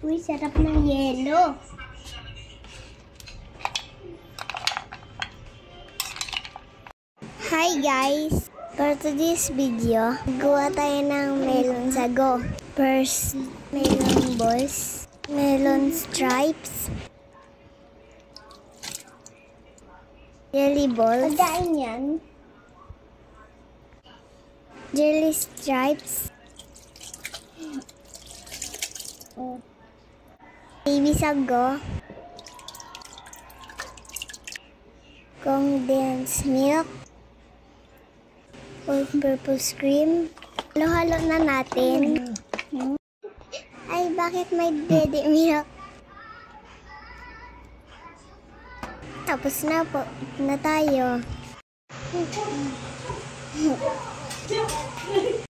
Uy, sarap ng yelo. Hi guys! For today's video, gawa tayo ng melon sago. First, melon balls, melon stripes, jelly balls, pagkain yan, jelly stripes, baby sago, condensed milk, all-purpose cream. Halo-halo na natin. Ay, bakit may dede milk? Tapos na po. Na tayo.